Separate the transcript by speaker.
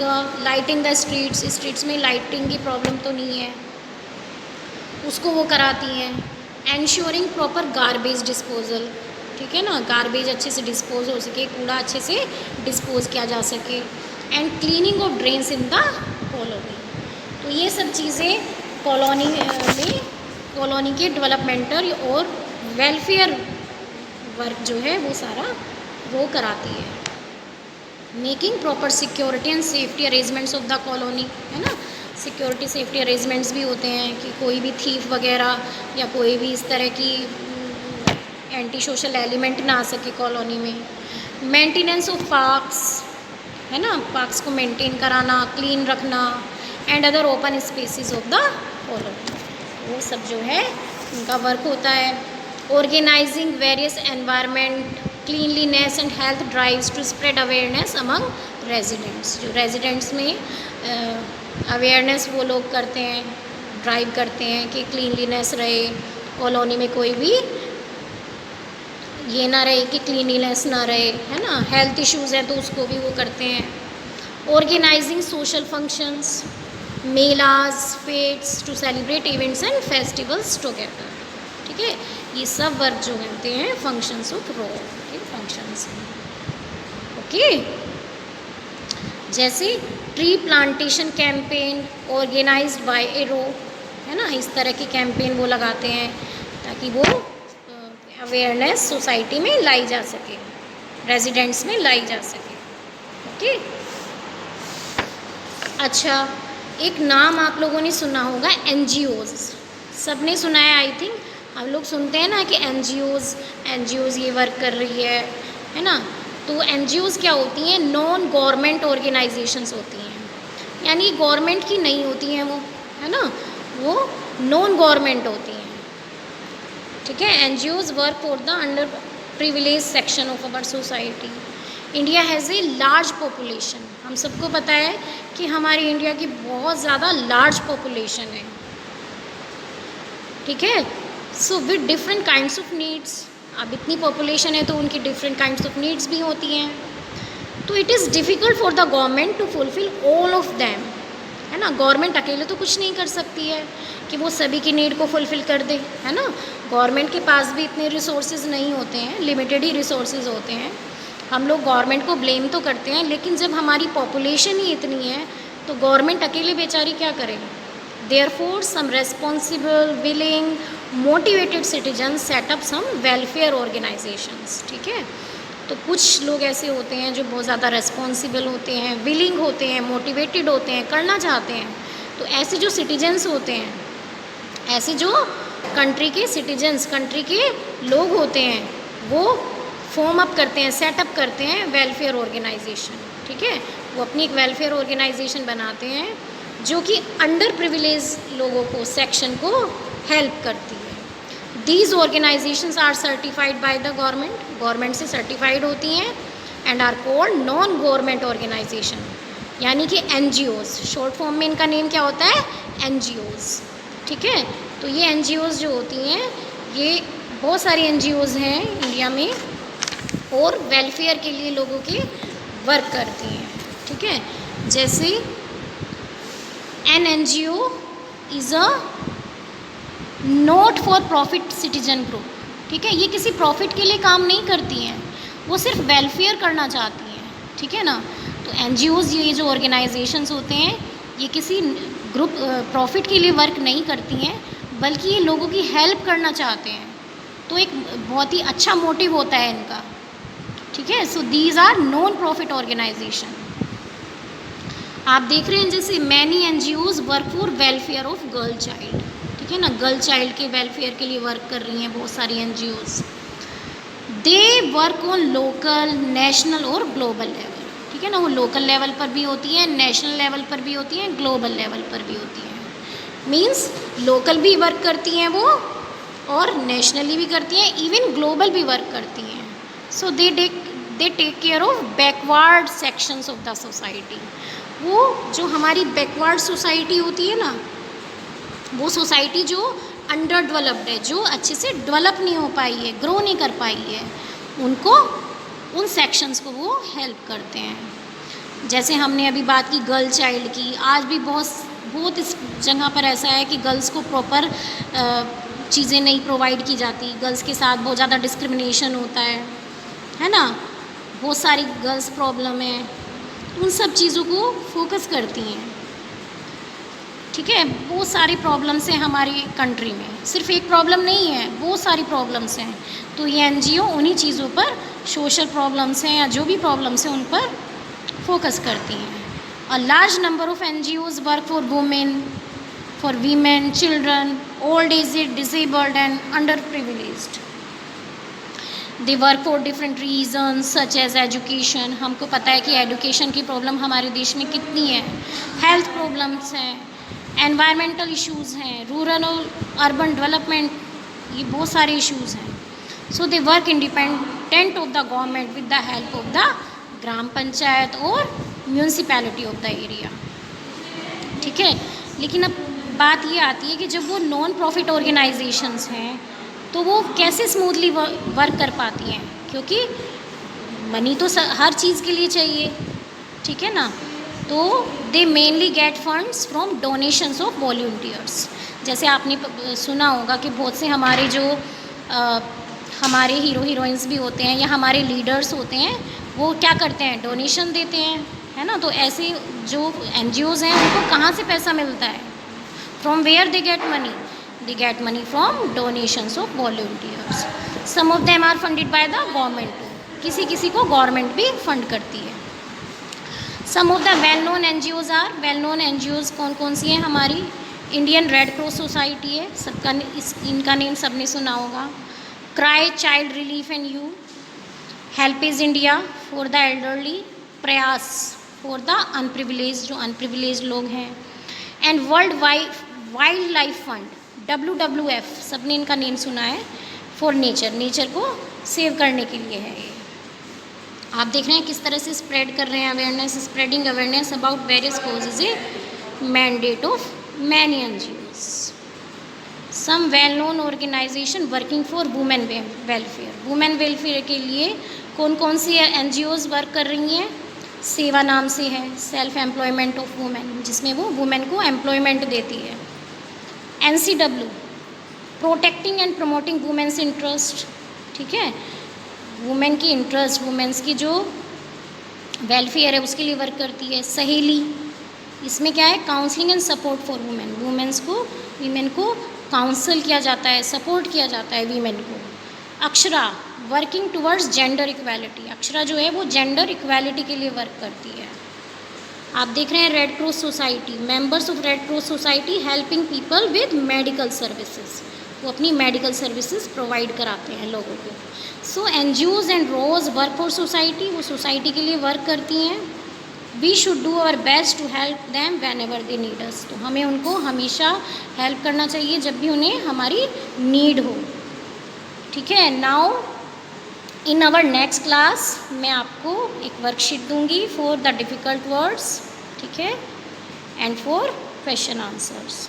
Speaker 1: Lighting the streets में lighting की problem तो नहीं है, उसको वो कराती हैं। एंश्योरिंग प्रॉपर गार्बेज डिस्पोजल, ठीक है ना, गार्बेज अच्छे से डिस्पोज हो सके, कूड़ा अच्छे से डिस्पोज किया जा सके। And cleaning of drains in the colony. तो ये सब चीज़ें कॉलोनी के डेवलपमेंटल और वेलफेयर वर्क जो है वो सारा वो कराती है। Making proper security and safety arrangements of the colony, है ना, सिक्योरिटी सेफ्टी अरेंजमेंट्स भी होते हैं कि कोई भी थीफ वगैरह या कोई भी इस तरह की एंटी सोशल एलिमेंट ना आ सके कॉलोनी में। मेंटेनेंस ऑफ पार्क्स, है ना, पार्क्स को मेंटेन कराना, क्लीन रखना। And other open spaces of the colony, वो सब जो है उनका वर्क होता है। Organizing various environment cleanliness and health drives to spread awareness among residents. जो रेजिडेंट्स में अवेयरनेस वो लोग करते हैं, ड्राइव करते हैं कि क्लीनलीनेस रहे, कॉलोनी में कोई भी ये ना रहे कि क्लीनलीनेस ना रहे, है ना, हेल्थ इश्यूज़ हैं तो उसको भी वो करते हैं। Organizing social functions, melas, fetes to celebrate events and festivals together, ठीक है। ये सब वर्क जो होते हैं फंक्शंस ऑफ रो के फंक्शंस, ओके। जैसे tree plantation campaign organised by a रो, है ना, इस तरह की कैंपेन वो लगाते हैं ताकि वो अवेयरनेस सोसाइटी में लाई जा सके, रेजिडेंट्स में लाई जा सके, ओके। अच्छा, एक नाम आप लोगों ने सुना होगा NGOs, सब ने सुना है आई थिंक। हम लोग सुनते हैं ना कि NGOs ये वर्क कर रही है ना। तो NGOs क्या होती हैं? नॉन गवर्नमेंट ऑर्गेनाइजेशंस होती हैं, यानी गवर्नमेंट की नहीं होती हैं वो, है ना, वो नॉन गवर्नमेंट होती हैं, ठीक है। NGOs work for the under privilege section of our society. India has a large population, हम सबको पता है कि हमारी इंडिया की बहुत ज़्यादा लार्ज पॉपुलेशन है, ठीक है। So with different kinds of needs, अब इतनी पॉपुलेशन है तो उनकी डिफरेंट काइंड्स ऑफ नीड्स भी होती हैं। तो it is difficult for the government to fulfil all of them, है ना। गवर्नमेंट अकेले तो कुछ नहीं कर सकती है कि वो सभी की नीड को फुलफ़िल कर दे, है ना। गवर्नमेंट के पास भी इतने रिसोर्सेज नहीं होते हैं, लिमिटेड ही रिसोर्सेज होते हैं। हम लोग गवर्नमेंट को ब्लेम तो करते हैं, लेकिन जब हमारी पॉपुलेशन ही इतनी है तो गवर्नमेंट अकेले बेचारी क्या करे। Therefore some responsible, willing, motivated citizen set up some welfare organisations, ठीक है। तो कुछ लोग ऐसे होते हैं जो बहुत ज़्यादा रेस्पॉन्सिबल होते हैं, विलिंग होते हैं, मोटिवेटेड होते हैं, करना चाहते हैं। तो ऐसे जो सिटीजन्स होते हैं, ऐसे जो कंट्री के सिटीजन्स, कंट्री के लोग होते हैं, वो फॉर्म अप करते हैं, सेटअप करते हैं वेलफेयर ऑर्गेनाइजेशन, ठीक है। वो अपनी एक वेलफेयर ऑर्गेनाइजेशन बनाते हैं जो कि अंडर प्रिविलेज लोगों को, सेक्शन को हेल्प करती है। These organizations are certified by the government से सर्टिफाइड होती हैं and are called non government organization, यानी कि NGOs। शॉर्ट फॉर्म में इनका नेम क्या होता है? NGOs, ठीक है। तो ये NGOs जो होती हैं, ये बहुत सारी NGOs हैं इंडिया में और वेलफेयर के लिए लोगों के वर्क करती हैं, ठीक है। जैसे an NGO is a not for profit citizen group, ठीक है। ये किसी प्रॉफिट के लिए काम नहीं करती हैं, वो सिर्फ वेलफेयर करना चाहती हैं, ठीक है ना। तो NGOs, ये जो ऑर्गेनाइजेशंस होते हैं, ये किसी ग्रुप प्रॉफिट के लिए वर्क नहीं करती हैं, बल्कि ये लोगों की हेल्प करना चाहते हैं। तो एक बहुत ही अच्छा मोटिव होता है इनका, ठीक है। So these are non profit organization. आप देख रहे हैं जैसे many NGOs work for welfare of girl child, ठीक है ना, गर्ल चाइल्ड के वेलफेयर के लिए वर्क कर रही हैं बहुत सारी NGOs। They work on local, national और ग्लोबल लेवल, ठीक है ना। वो लोकल लेवल पर भी होती हैं, नेशनल लेवल पर भी होती हैं, ग्लोबल लेवल पर भी होती हैं। मीन्स लोकल भी वर्क करती हैं वो और नेशनली भी करती हैं, इवन ग्लोबल भी वर्क करती हैं। So they take care of backward sections of the society. वो जो हमारी बैकवर्ड सोसाइटी होती है ना, वो सोसाइटी जो अंडर डेवलप्ड है, जो अच्छे से डेवलप नहीं हो पाई है, ग्रो नहीं कर पाई है, उनको, उन सेक्शंस को वो हेल्प करते हैं। जैसे हमने अभी बात की गर्ल चाइल्ड की, आज भी बहुत इस जगह पर ऐसा है कि गर्ल्स को प्रॉपर चीज़ें नहीं प्रोवाइड की जाती, गर्ल्स के साथ बहुत ज़्यादा डिस्क्रिमिनेशन होता है ना, बहुत सारी गर्ल्स प्रॉब्लम है, उन सब चीज़ों को फोकस करती हैं। ठीक है, बहुत सारी प्रॉब्लम्स हैं हमारी कंट्री में, सिर्फ एक प्रॉब्लम नहीं है, बहुत सारी प्रॉब्लम्स हैं। तो ये एनजीओ उन्हीं चीज़ों पर, सोशल प्रॉब्लम्स हैं या जो भी प्रॉब्लम्स हैं उन पर फोकस करती हैं। A large number of NGOs work for women, for women, children, old aged, disabled and underprivileged. They work for different reasons such as education. हमको पता है कि एजुकेशन की प्रॉब्लम हमारे देश में कितनी है, हेल्थ प्रॉब्लम्स हैं, एनवायरमेंटल इश्यूज़ हैं, रूरल और अर्बन डेवलपमेंट, ये बहुत सारे इश्यूज़ हैं। So they work independent of the government with the help of the ग्राम पंचायत और म्यूनसिपैलिटी ऑफ द एरिया। ठीक है, लेकिन अब बात ये आती है कि जब वो नॉन प्रॉफिट ऑर्गेनाइजेशंस हैं तो वो कैसे स्मूथली वर्क कर पाती हैं, क्योंकि मनी तो हर चीज़ के लिए चाहिए, ठीक है ना। तो they mainly get funds from donations of volunteers. जैसे आपने सुना होगा कि बहुत से हमारे जो हमारे हीरो हीरोइंस भी होते हैं या हमारे लीडर्स होते हैं, वो क्या करते हैं, डोनेशन देते हैं, है ना। तो ऐसे जो एनजीओज़ हैं उनको कहाँ से पैसा मिलता है, from where they get money, they get money from donations of volunteers. Some of them are funded by the government too. किसी किसी को गवर्नमेंट भी फंड करती है। Some of the well known NGOs are, well known NGOs कौन कौन सी हैं हमारी, इंडियन रेड क्रॉस सोसाइटी है, सबका इनका नेम सबने सुना होगा। Cry child relief and you, HelpAge India for the elderly, प्रयास फॉर द अनप्रिविलेज, जो अनप्रिविलेज लोग हैं, and world wild life fund WWF, सबने इनका नेम सुना है, फॉर नेचर, नेचर को सेव करने के लिए है ये। आप देख रहे हैं किस तरह से स्प्रेड कर रहे हैं awareness, spreading awareness about various causes a mandate of many NGOs. Some well known organization working for women welfare, women welfare के लिए कौन कौन सी एनजीओज वर्क कर रही हैं, सेवा नाम से है, सेल्फ एम्प्लॉयमेंट ऑफ वुमेन, जिसमें वो वुमेन को एम्प्लॉयमेंट देती है। NCW, protecting and promoting women's interest, ठीक है, वुमेन की इंटरेस्ट, वुमेन्स की जो वेलफेयर है उसके लिए वर्क करती है। सहेली, इसमें क्या है, counselling and support for women, women को काउंसल किया जाता है, सपोर्ट किया जाता है वीमेन को। Akshara, working towards gender equality, Akshara जो है वो जेंडर इक्वालिटी के लिए वर्क करती है। आप देख रहे हैं Red Cross society, members of Red Cross society helping people with medical services, वो अपनी मेडिकल सर्विसेज प्रोवाइड कराते हैं लोगों को। सो एनजीओज एंड रोज वर्क फॉर सोसाइटी, वो सोसाइटी के लिए वर्क करती हैं। We should do our best to help them whenever they need us, तो हमें उनको हमेशा हेल्प करना चाहिए जब भी उन्हें हमारी नीड हो। ठीक है, now in our next class मैं आपको एक वर्कशीट दूंगी फॉर द डिफ़िकल्ट वर्ड्स, ठीक है, एंड फॉर क्वेश्चन आंसर्स।